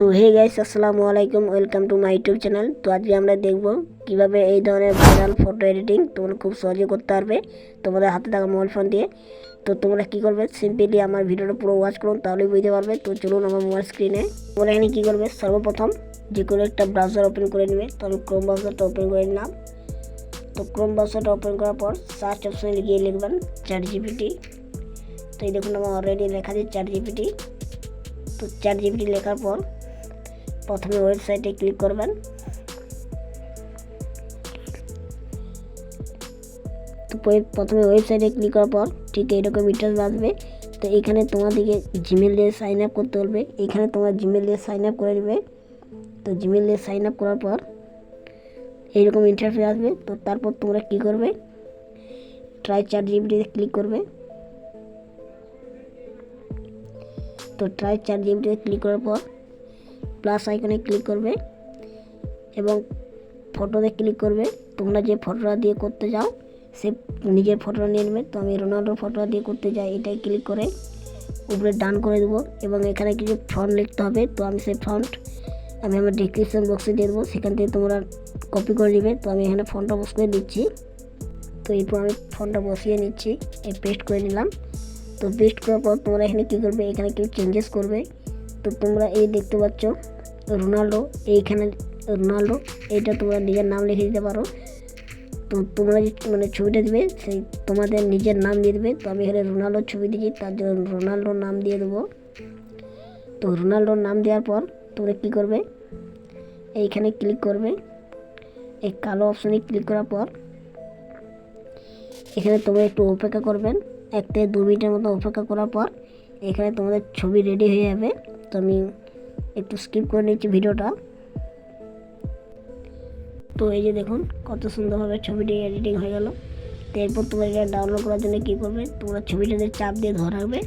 তো hey guys, আসসালামু আলাইকুম, welcome to my YouTube channel. তো আজকে আমরা দেখব কিভাবে এই ধরনের ভাইরাল ফটো এডিটিং তোমরা খুব সহজে করতে পারবে তোমাদের হাতে থাকা মোবাইল ফোন দিয়ে। তো তোমরা কি করবে, সিম্পলি আমার ভিডিওটা পুরো ওয়াচ করুন, তাহলেই বুঝতে পারবে। তো চলুন আমার মোবাইল স্ক্রিনে। তোমরা এখানে কী করবে, সর্বপ্রথম যে কোনো একটা ব্রাউজার ওপেন করে নেবে। তো আমি ক্রোম ব্রাউজারটা ওপেন করে নিলাম। তো ক্রোম ব্রাউজারটা ওপেন করার পর সার্চ অপশানে গিয়ে লিখবেন ChatGPT। তো এই দেখুন আমার অলরেডি লেখা আছে ChatGPT। তো ChatGPT লেখার পর প্রথমে ওয়েবসাইটে ক্লিক করবেন। তো প্রথমে ওয়েবসাইটে ক্লিক করার পর ঠিক এইরকম ইন্টারফেস আসবে। তো এখানে তোমাদেরকে জিমেল দিয়ে সাইন আপ করতে বলবে। এখানে তোমরা জিমেল দিয়ে সাইন আপ করে নেবে। তো জিমেল দিয়ে সাইন আপ করার পর এইরকম ইন্টারফেস আসবে। তো তারপর তোমরা কী করবে, ট্রাই ChatGPT ক্লিক করবে। তো ট্রাই ChatGPT ক্লিক করার পর প্লাস আইকনে ক্লিক করবে এবং ফটোতে ক্লিক করবে। তোমরা যে ফটোটা দিয়ে করতে চাও সে নিজের ফটোটা নিয়ে নেবে। তো আমি রোনাল্ডোর ফটোটা দিয়ে করতে চাই, এটাই ক্লিক করে উপরে ডান করে দেবো এবং এখানে কিছু ফন্ট লিখতে হবে। তো আমি সেই ফন্ট আমি আমার ডিসক্রিপশন বক্সে দিয়ে দেবো, সেখান থেকে তোমরা কপি করে নেবে। তো আমি এখানে ফন্টটা বসিয়ে দিচ্ছি। তো এরপর আমি ফন্টটা বসিয়ে নিচ্ছি, এই পেস্ট করে নিলাম। তো পেস্ট করার পর তোমরা এখানে কী করবে, এখানে কিছু চেঞ্জেস করবে। তো তোমরা এই দেখতে পাচ্ছ রোনাল্ডো, এইখানে রোনাল্ডো এইটা তোমরা নিজের নাম লিখে দিতে পারো। তো তোমরা যে ছবিটা দিবে সেই তোমাদের নিজের নাম দিয়ে দেবে। তো আমি এখানে রোনাল্ডোর ছবি দিয়েছি, তার জন্য রোনাল্ডোর নাম দিয়ে দেবো। তো রোনাল্ডোর নাম দেওয়ার পর তোমরা কী করবে, এইখানে ক্লিক করবে, এই কালো অপশানে ক্লিক করার পর এখানে তোমরা একটু অপেক্ষা করবেন, 1 থেকে 2 মিনিটের মতো অপেক্ষা করার পর এখানে তোমাদের ছবি রেডি হয়ে যাবে। তো আমি একটু স্কিপ করে নিচ্ছি ভিডিওটা। তো এই যে দেখুন কত সুন্দরভাবে ছবিটি এডিটিং হয়ে গেল। তো এরপর তোমরা এটা ডাউনলোড করার জন্য কী করবে, তোমরা ছবিটাতে চাপ দিয়ে ধরাবে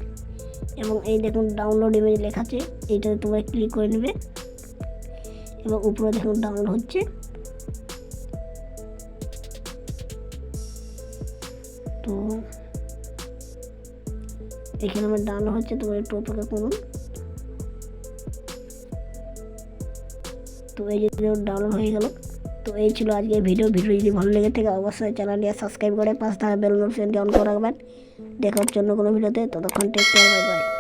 এবং এই দেখুন ডাউনলোড ইমেজ লেখা আছে, এইটাতে তোমরা ক্লিক করে নেবে এবং উপরে দেখুন ডাউনলোড হচ্ছে। তো এখানে আমার ডাউনলোড হচ্ছে, তোমরা একটু অপেক্ষা করুন। তো এই যে ডাউনলোড হয়ে গেল। তো এই ছিল আজকের ভিডিও যদি ভালো লেগে থাকে অবশ্যই চ্যানেলটি সাবস্ক্রাইব করে পাশে থাকা বেল নোটিফিকেশনটি অন করে রাখবেন। দেখা হচ্ছে অন্য কোনো ভিডিওতে, ততক্ষণ টেক কেয়ার, বাই বাই।